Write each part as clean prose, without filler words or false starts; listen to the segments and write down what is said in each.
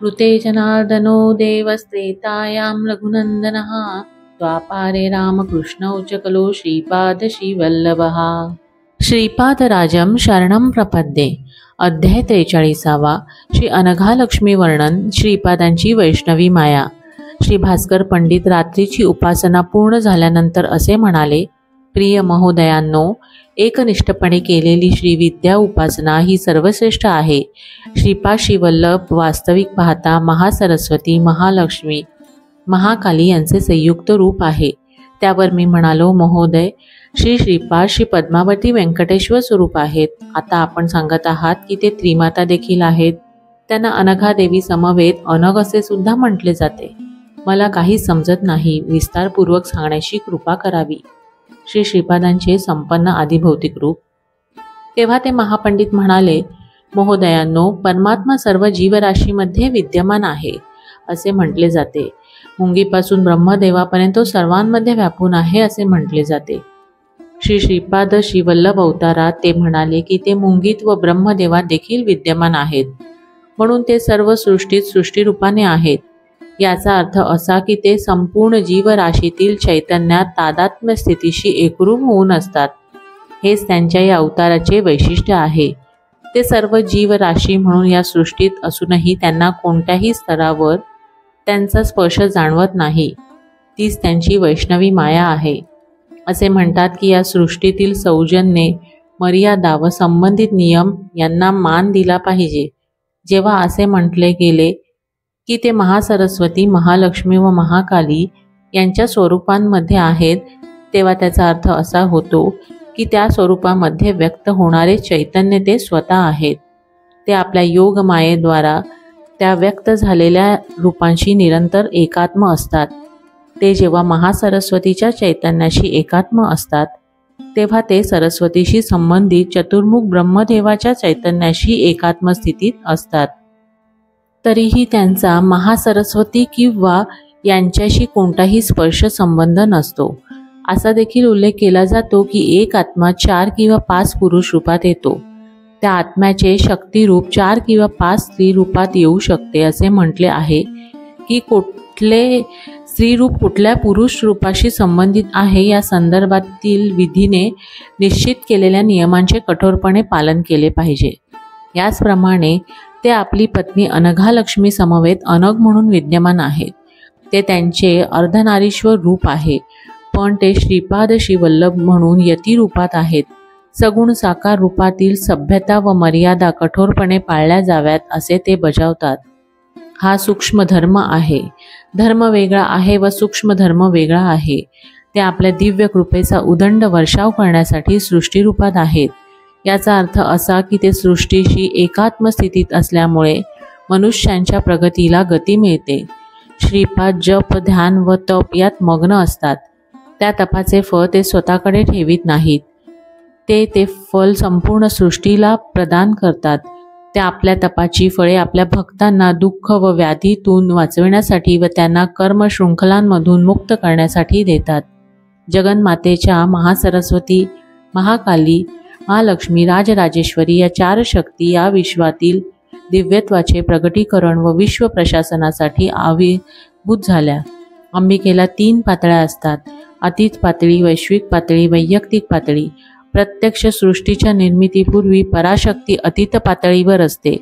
कृते जनार्दनो देवस्त्रेतायां रघुनन्दनः द्वापारे रामकृष्णौ च कलो श्रीपाद श्रीवल्लभः। श्रीपादराजं शरणं प्रपद्ये। अध्याय 43। श्री अनघालक्ष्मी वर्णन। श्रीपादांची वैष्णवी माया। श्री भास्कर पंडित रात्रीची उपासना पूर्ण झाल्यानंतर असे म्हणाले, प्रिय महोदयांनो, एकनिष्ठपणे केलेली श्री विद्या उपासना ही सर्वश्रेष्ठ आहे। श्रीपाद श्रीवल्लभ वास्तविक पाहता महासरस्वती, महालक्ष्मी, महाकाली यांचे संयुक्त रूप आहे। त्यावर मी म्हणालो, महोदय, श्री श्रीपाद श्री पद्मावती व्यंकटेश्वर स्वरूप आहेत। आता आपण सांगत आहात की ते त्रिमाता देखील आहेत। त्यांना अनघा देवी समवेत अनघ असे सुद्धा म्हटले जाते। मला काही समजत नाही, विस्तारपूर्वक सांगण्याची कृपा करावी। श्री श्रीपादांचे संपन्न आदिभौतिक रूप। तेव्हा ते महापंडित म्हणाले, महोदयांनो, परमात्मा सर्व जीवराशीमध्ये विद्यमान आहे असे म्हटले जाते। मुंगीपासून ब्रह्मदेवापर्यंत तो सर्वांमध्ये व्यापून आहे असे म्हटले जाते। श्री श्रीपाद श्रीवल्लभ अवतारात ते म्हणाले की ते मुंगीत व ब्रह्मदेवात देखील विद्यमान आहेत, म्हणून ते सर्व सृष्टीत सृष्टीरूपाने आहेत। याचा अर्थ असा की ते संपूर्ण जीवराशीतील चैतन्यात तादात्म्य स्थितीशी एकरूप होऊन असतात। हेच त्यांच्या या अवताराचे वैशिष्ट्य आहे। ते सर्व जीवराशी म्हणून या सृष्टीत असूनही त्यांना कोणत्याही स्तरावर त्यांचा स्पर्श जाणवत नाही। तीच त्यांची वैष्णवी माया आहे। असे म्हणतात की या सृष्टीतील सौजन्ये, मर्यादा व संबंधित नियम यांना मान दिला पाहिजे। जेव्हा असे म्हटले गेले की ते महासरस्वती, महालक्ष्मी व महाकाली यांच्या स्वरूपांमध्ये आहेत, तेव्हा त्याचा अर्थ असा होतो की त्या स्वरूपामध्ये व्यक्त होणारे चैतन्य ते स्वतः आहेत। ते आपल्या योग मायेद्वारा त्या व्यक्त झालेल्या रूपांशी निरंतर एकात्म असतात। ते जेव्हा महासरस्वतीच्या चैतन्याशी एकात्म असतात, तेव्हा ते सरस्वतीशी संबंधित चतुर्मुख ब्रह्मदेवाच्या चैतन्याशी एकात्म स्थितीत असतात। तरीही त्यांचा महासरस्वती किंवा यांच्याशी कोणताही स्पर्श संबंध नसतो। असा देखील उल्लेख केला जातो की एक आत्मा 4 किंवा 5 पुरुष रूपात येतो। त्या आत्म्याचे शक्तिरूप 4 किंवा 5 स्त्री रूपात येऊ शकते। असे म्हटले आहे की कुठले स्त्रीरूप कुठल्या पुरुष रूपाशी संबंधित आहे या संदर्भातील विधीने निश्चित केलेल्या नियमांचे कठोरपणे पालन केले पाहिजे। याचप्रमाणे ते आपली पत्नी अनघालक्ष्मी समवेत अनघ म्हणून विद्यमान आहेत। ते त्यांचे अर्धनारीश्वर रूप आहे, पण ते श्रीपाद श्रीवल्लभ म्हणून यती रूपात आहेत। सगुण साकार रूपातील सभ्यता व मर्यादा कठोरपणे पाळल्या जाव्यात असे ते बजावतात। हा सूक्ष्म धर्म आहे। धर्म वेगळा आहे व सूक्ष्म धर्म वेगळा आहे। ते आपल्या दिव्य कृपेचा उदंड वर्षाव करण्यासाठी सृष्टीरूपात आहेत। याचा अर्थ असा की ते सृष्टीशी एकात्म स्थितीत असल्यामुळे मनुष्यांच्या प्रगतीला गती मिळते। श्रीपाद जप, ध्यान व तप यात मग्न असतात। त्या तपाचे फळ ते स्वतःकडे ठेवीत नाहीत, ते फल संपूर्ण सृष्टीला प्रदान करतात। ते आपल्या तपाची फळे आपल्या भक्तांना दुःख व व्याधीतून वाचविण्यासाठी व त्यांना कर्म शृंखलांमधून मुक्त करण्यासाठी देतात। जगन्मातेच्या महासरस्वती, महाकाली, महालक्ष्मी, राजराजेश्वरी या 4 शक्ती या विश्वातील दिव्यत्वाचे प्रगटीकरण व विश्व प्रशासनासाठी आविर्भूत झाल्या। अंबिकेला 3 पातळ्या असतात, अतीत पातळी, वैश्विक पातळी, वैयक्तिक पातळी। प्रत्यक्ष सृष्टीच्या निर्मितीपूर्वी पराशक्ती अतीत पातळीवर असते।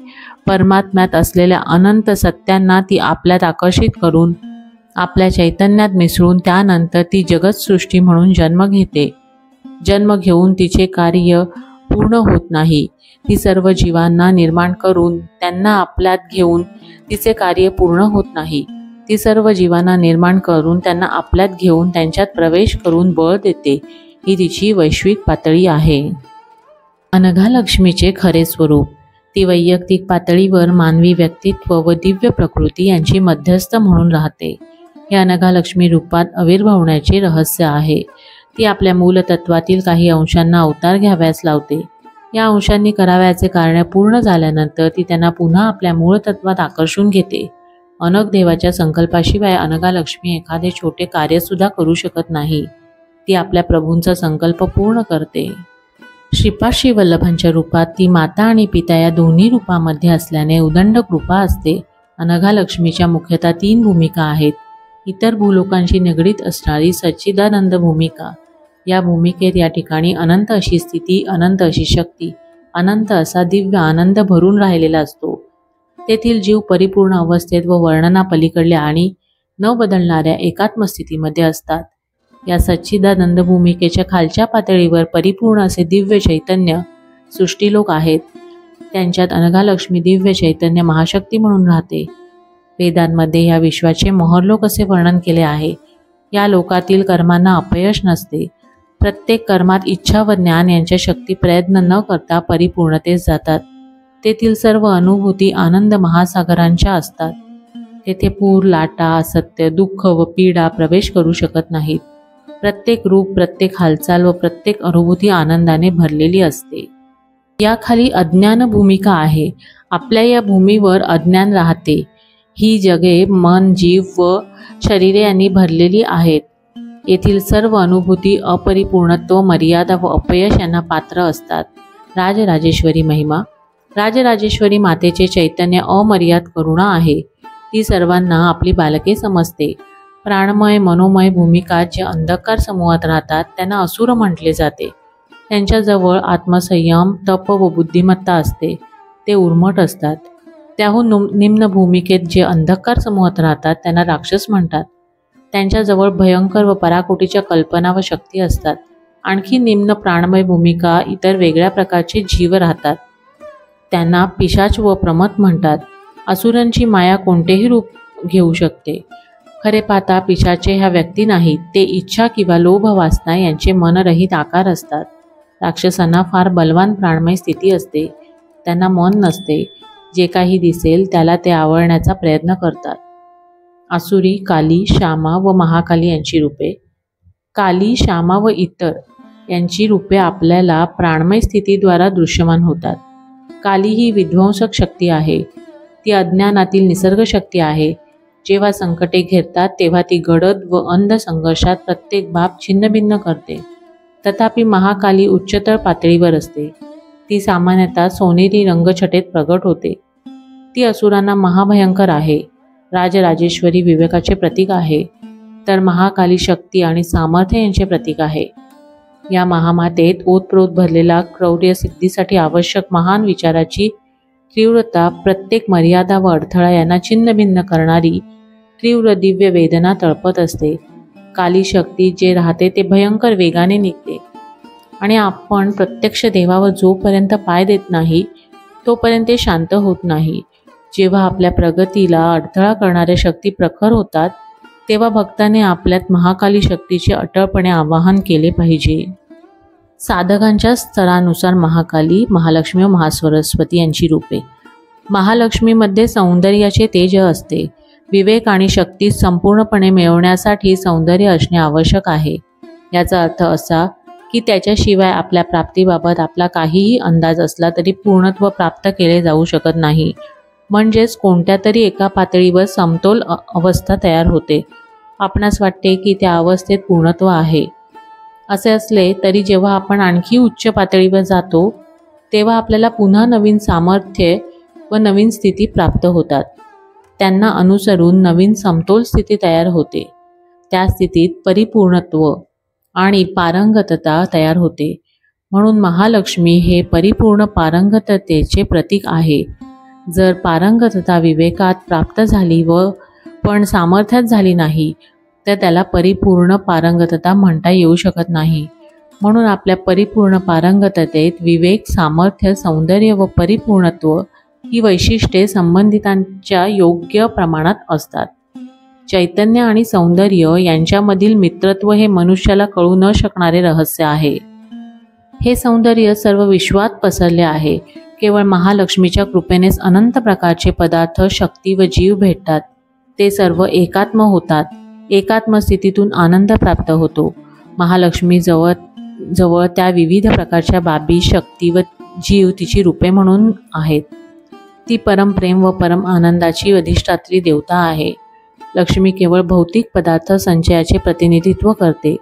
परमात्म्यात असलेल्या अनंत सत्यांना ती आपल्यात आकर्षित करून आपल्या चैतन्यात मिसळून त्यानंतर ती जगतसृष्टी म्हणून जन्म घेते। जन्म घेऊन तिचे कार्य पूर्ण होत नाही। ती सर्व जीवांना निर्माण करून त्यांना आपल्यात घेऊन तिचे कार्य पूर्ण होत नाही। ती सर्व जीवांना निर्माण करून त्यांना आपल्यात घेऊन त्यांच्यात प्रवेश करून बळ देते। ही तिची वैश्विक पातळी आहे। अनघालक्ष्मीचे खरे स्वरूप। ती वैयक्तिक पातळीवर मानवी व्यक्तित्व व दिव्य प्रकृती यांची मध्यस्थ म्हणून राहते। हे अनघालक्ष्मी रूपात आविर्भावण्याचे रहस्य आहे। ती आपल्या मूलतत्वातील काही अंशांना अवतार घ्याव्यास लावते। या अंशांनी करावयाचे कार्य पूर्ण झाल्यानंतर ती त्यांना पुन्हा आपल्या मूळतत्वात आकर्षून घेते। अनघ देवाच्या संकल्पाशिवाय अनघालक्ष्मी एखादे छोटे कार्यसुद्धा करू शकत नाही। ती आपल्या प्रभूंचा संकल्प पूर्ण करते। श्रीपाद श्रीवल्लभांच्या रूपात ती माता आणि पिता या दोन्ही रूपामध्ये असल्याने उदंड कृपा असते। अनघालक्ष्मीच्या मुख्यतः 3 भूमिका आहेत. इतर भूलोकांशी निगडीत असणारी सच्चिदानंद भूमिका. या भूमिकेत या ठिकाणी अनंत अशी स्थिती, अनंत अशी शक्ती, अनंत असा दिव्य आनंद भरून राहिलेला असतो. तेथील जीव परिपूर्ण अवस्थेत व वर्णना पलीकडले आणि न बदलणाऱ्या एकात्म स्थितीमध्ये असतात. या सच्चिदानंद भूमिकेच्या खालच्या पातळीवर परिपूर्ण असे दिव्य चैतन्य सृष्टीलोक आहेत. त्यांच्यात अनघालक्ष्मी दिव्य चैतन्य महाशक्ती म्हणून राहते. वेदांमध्ये या विश्वाचे मोहरलोक असे वर्णन केले आहे. या लोकातील कर्मांना अपयश नसते. प्रत्येक कर्मात इच्छा व ज्ञान यांच्या शक्ती प्रयत्न न करता परिपूर्णतेस जातात. तेथील सर्व अनुभूती आनंद महासागरांच्या असतात. तेथे पूर, लाटा, असत्य, दुःख व पीडा प्रवेश करू शकत नाहीत. प्रत्येक रूप, प्रत्येक हालचाल व प्रत्येक अनुभूती आनंदाने भरलेली असते. याखाली अज्ञान भूमिका आहे. आपल्या या भूमीवर अज्ञान राहते. ही जगे मन, जीव व शरीरे यांनी भरलेली आहेत. येथील सर्व अनुभूती अपरिपूर्णत्व, मर्यादा व अपयश यांना पात्र असतात. राजराजेश्वरी महिमा. राजराजेश्वरी मातेचे चैतन्य अमर्याद करुणा आहे. ती सर्वांना आपली बालके समजते. प्राणमय, मनोमय भूमिका जे अंधकार समूहात राहतात त्यांना असुर म्हटले जाते. त्यांच्याजवळ आत्मसंयम, तप व बुद्धिमत्ता असते. ते उर्मट असतात. त्याहून निम्न भूमिकेत जे अंधकार समूहात राहतात त्यांना राक्षस म्हणतात. त्यांच्याजवळ भयंकर व पराकोटीच्या कल्पना व शक्ती असतात. आणखी निम्न प्राणमय भूमिका इतर वेगळ्या प्रकारचे जीव राहतात. त्यांना पिशाच व प्रमथ म्हणतात. असुरांची माया कोणतेही रूप घेऊ शकते. खरे पाहता पिशाचे ह्या व्यक्ती नाहीत. ते इच्छा किंवा लोभ, वासना यांचे मनरहित आकार असतात. राक्षसांना फार बलवान प्राणमय स्थिती असते. त्यांना मन नसते. जे काही दिसेल त्याला ते आवळण्याचा प्रयत्न करतात. आसुरी, काली, श्यामा व महाकाली यांची रूपे. काली, श्यामा व इतर यांची रूपे आपल्याला प्राणमय स्थितीद्वारा दृश्यमान होतात. काली ही विध्वंसक शक्ती आहे. ती अज्ञानातील निसर्ग शक्ती आहे. जेव्हा संकटे घेरतात तेव्हा ती गडद व अंध संघर्षात प्रत्येक बाब छिन्नभिन्न करते. तथापि महाकाली उच्चतर पातळीवर असते. ती सामान्यतः सोनेरी रंगछटेत प्रगट होते. ती असुरांना महाभयंकर आहे. राजराजेश्वरी विवेकाचे प्रतीक आहे, तर महाकाली शक्ती आणि सामर्थ्य यांचे प्रतीक आहे. या महामातेत ओतप्रोत भरलेला क्रौर्य सिद्धीसाठी आवश्यक महान विचाराची तीव्रता, प्रत्येक मर्यादा व अडथळा यांना छिन्नभिन्न करणारी तीव्र दिव्य वेदना तळपत असते. काली शक्ती जे राहते ते भयंकर वेगाने निघते आणि आपण प्रत्यक्ष देवावर जोपर्यंत पाय देत नाही तोपर्यंत ते शांत होत नाही. जेव्हा आपल्या प्रगतीला अडथळा करणाऱ्या शक्ती प्रखर होतात तेव्हा भक्ताने आपल्यात महाकाली शक्तीचे अटळपणे आवाहन केले पाहिजे. साधकांच्या स्तरानुसार महाकाली, महालक्ष्मी व महासरस्वती यांची रूपे. महालक्ष्मीमध्ये सौंदर्याचे तेज असते. विवेक आणि शक्ती संपूर्णपणे मिळवण्यासाठी सौंदर्य असणे आवश्यक आहे. याचा अर्थ असा की त्याच्याशिवाय आपल्या प्राप्तीबाबत आपला काहीही अंदाज असला तरी पूर्णत्व प्राप्त केले जाऊ शकत नाही. म्हणजेच कोणत्या तरी एका पातळीवर समतोल अवस्था तयार होते. आपणास वाटते की त्या अवस्थेत पूर्णत्व आहे. असे असले तरी जेव्हा आपण आणखी उच्च पातळीवर जातो तेव्हा आपल्याला पुन्हा नवीन सामर्थ्य व नवीन स्थिती प्राप्त होतात. त्यांना अनुसरून नवीन समतोल स्थिती तयार होते. त्या स्थितीत परिपूर्णत्व आणि पारंगतता तयार होते. म्हणून महालक्ष्मी हे परिपूर्ण पारंगततेचे प्रतीक आहे. जर पारंगतता विवेकात प्राप्त झाली व पण सामर्थ्यात झाली नाही तर त्याला परिपूर्ण पारंगतता म्हणता येऊ शकत नाही. म्हणून आपल्या परिपूर्ण पारंगततेत विवेक, सामर्थ्य, सौंदर्य व परिपूर्णत्व ही वैशिष्ट्ये संबंधितांच्या योग्य प्रमाणात असतात. चैतन्य आणि सौंदर्य यांच्यामधील मित्रत्व हे मनुष्याला कळू न शकणारे रहस्य आहे. हे सौंदर्य सर्व विश्वात पसरले आहे. केवळ महालक्ष्मीच्या कृपेनेच अनंत प्रकारचे पदार्थ, शक्ती व जीव भेटतात. ते सर्व एकात्म होतात. एकात्म स्थितीतून आनंद प्राप्त होतो. महालक्ष्मी जवळ त्या विविध प्रकारच्या बाबी, शक्ती व जीव तिची रूपे म्हणून आहेत. ती परमप्रेम व परम आनंदाची अधिष्ठात्री देवता आहे. लक्ष्मी केवळ भौतिक पदार्थ संचयाचे प्रतिनिधित्व करते.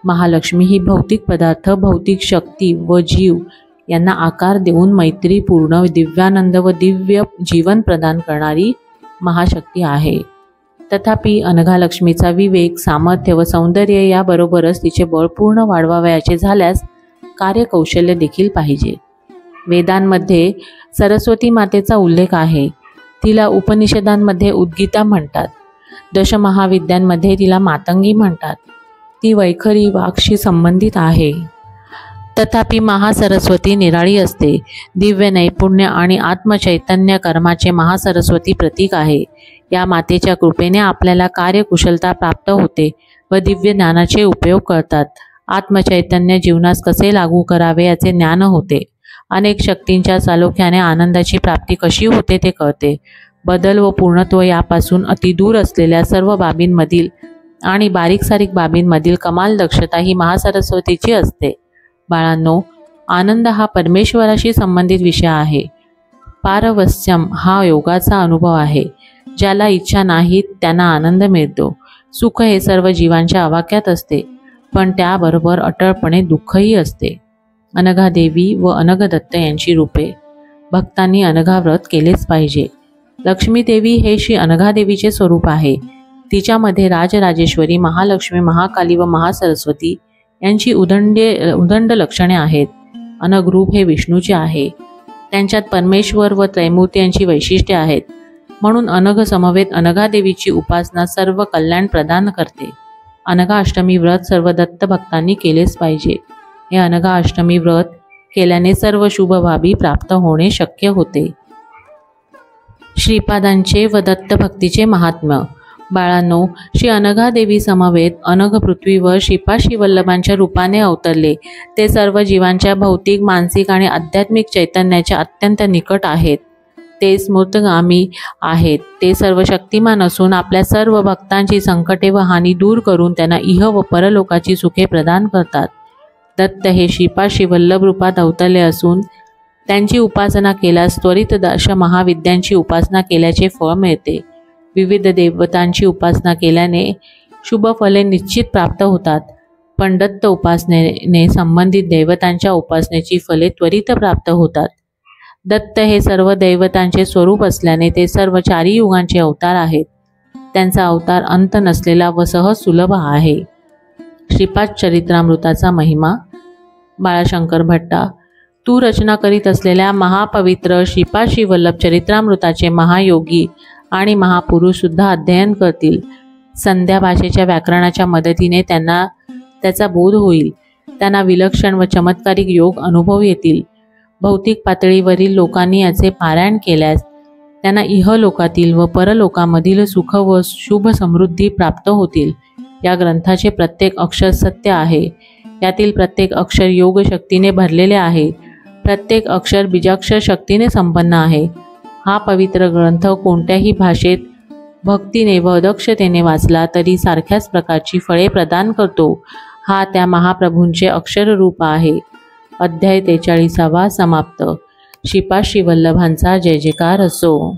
महालक्ष्मी ही भौतिक पदार्थ, भौतिक शक्ती व जीव यांना आकार देऊन मैत्रीपूर्ण, दिव्यानंद व दिव्य जीवन प्रदान करणारी महाशक्ती आहे. तथापि अनघालक्ष्मीचा विवेक, सामर्थ्य व सौंदर्य याबरोबरच तिचे बळ पूर्ण वाढवावयाचे झाल्यास कार्यकौशल्य देखील पाहिजे. वेदांमध्ये सरस्वती मातेचा उल्लेख आहे. तिला उपनिषदांमध्ये उद्गीता म्हणतात. दशमहाविद्यांमध्ये तिला मातंगी म्हणतात. ती वैखरी वाक्शी संबंधित आहे. तथापि महासरस्वती निराळी असते. दिव्य नैपुण्य आणि आत्मचैतन्य कर्माचे महासरस्वती प्रतीक आहे. या मातेच्या कृपेने आपल्याला कार्यकुशलता प्राप्त होते व दिव्य ज्ञानाचे उपयोग करतात. आत्मचैतन्य जीवनास कसे लागू करावे याचे ज्ञान होते. अनेक शक्तींच्या सालोख्याने आनंदाची प्राप्ती कशी होते ते कळते. बदल व पूर्णत्व यापासून अतिदूर असलेल्या सर्व बाबींमधील आणि बारीक सारीक बाबींमधील कमाल दक्षता ही महासरस्वतीची असते. बाळांनो, आनंद हा परमेश्वराशी संबंधित विषय आहे. पारवस्यम हा योगाचा अनुभव आहे. ज्याला इच्छा नाहीत त्यांना आनंद मिळतो. सुख हे सर्व जीवांच्या आवाक्यात असते, पण त्याबरोबर अटळपणे दुःखही असते. अनघादेवी व अनघदत्त यांची रूपे. भक्तांनी अनघाव्रत केलेच पाहिजे. लक्ष्मी देवी हे श्री अनघादेवीचे स्वरूप आहे. तिच्यामध्ये राजराजेश्वरी, महालक्ष्मी, महाकाली व महासरस्वती यांची उदंड लक्षणे आहेत. अनघरूप हे विष्णूचे आहे. त्यांच्यात परमेश्वर व त्रैमूर्ती यांची वैशिष्ट्ये आहेत. म्हणून अनघ समवेत अनघादेवीची उपासना सर्व कल्याण प्रदान करते. अनघाष्टमी व्रत सर्व दत्त भक्तांनी केलेच पाहिजे. हे अनघाष्टमी व्रत केल्याने सर्व शुभ बाबी प्राप्त होणे शक्य होते. श्रीपादांचे व दत्त भक्तीचे महात्म्य. बाळांनो, श्री अनघादेवी समवेत अनघ पृथ्वीवर श्रीपाद श्रीवल्लभांच्या रूपाने अवतरले. ते सर्व जीवांच्या भौतिक, मानसिक आणि आध्यात्मिक चैतन्याच्या अत्यंत निकट आहेत. ते स्मृतगामी आहेत. ते सर्व शक्तिमान असून आपल्या सर्व भक्तांची संकटे व हानी दूर करून त्यांना इह व परलोकाची सुखे प्रदान करतात. दत्त हे श्रीपाद श्रीवल्लभ रूपात अवतरले असून त्यांची उपासना केल्यास त्वरित दशमहाविद्यांची उपासना केल्याचे फळ मिळते. विविध देवतांची उपासना केल्याने शुभ फले निश्चित प्राप्त होतात, पण दत्त उपासनेने संबंधित देवतांच्या उपासनेची फले त्वरित प्राप्त होतात. दत्त हे सर्व दैवतांचे स्वरूप असल्याने ते सर्व चारी युगांचे अवतार आहेत. त्यांचा अवतार अंत नसलेला व सहज सुलभ आहे. श्रीपाद चरित्रामृताचा महिमा. बाळशंकर भट्टा. तू रचना करीत असलेल्या महापवित्र श्रीपाद श्रीवल्लभ चरित्रामृताचे महायोगी आणि महापुरुष सुद्धा अध्ययन करतील. संध्या भाषेच्या व्याकरणाच्या मदतीने त्यांना त्याचा बोध होईल. त्यांना विलक्षण व चमत्कारिक योग अनुभव येतील. भौतिक पातळीवरील लोकांनी याचे पारायण केल्यास त्यांना इहलोकातील व परलोकामधील सुख व शुभ समृद्धी प्राप्त होतील. या ग्रंथाचे प्रत्येक अक्षर सत्य आहे. यातील प्रत्येक अक्षर योग शक्तीने भरलेले आहे. प्रत्येक अक्षर बीजाक्षर शक्तीने संपन्न आहे. हा पवित्र ग्रंथ कोणत्याही भाषेत भक्तीने व दक्षतेने वाचला तरी सारख्याच प्रकारची फळे प्रदान करतो. हा त्या महाप्रभूंचे अक्षररूप आहे. अध्याय 43 समाप्त. श्रीपाद श्रीवल्लभांचा जय जयकार असो.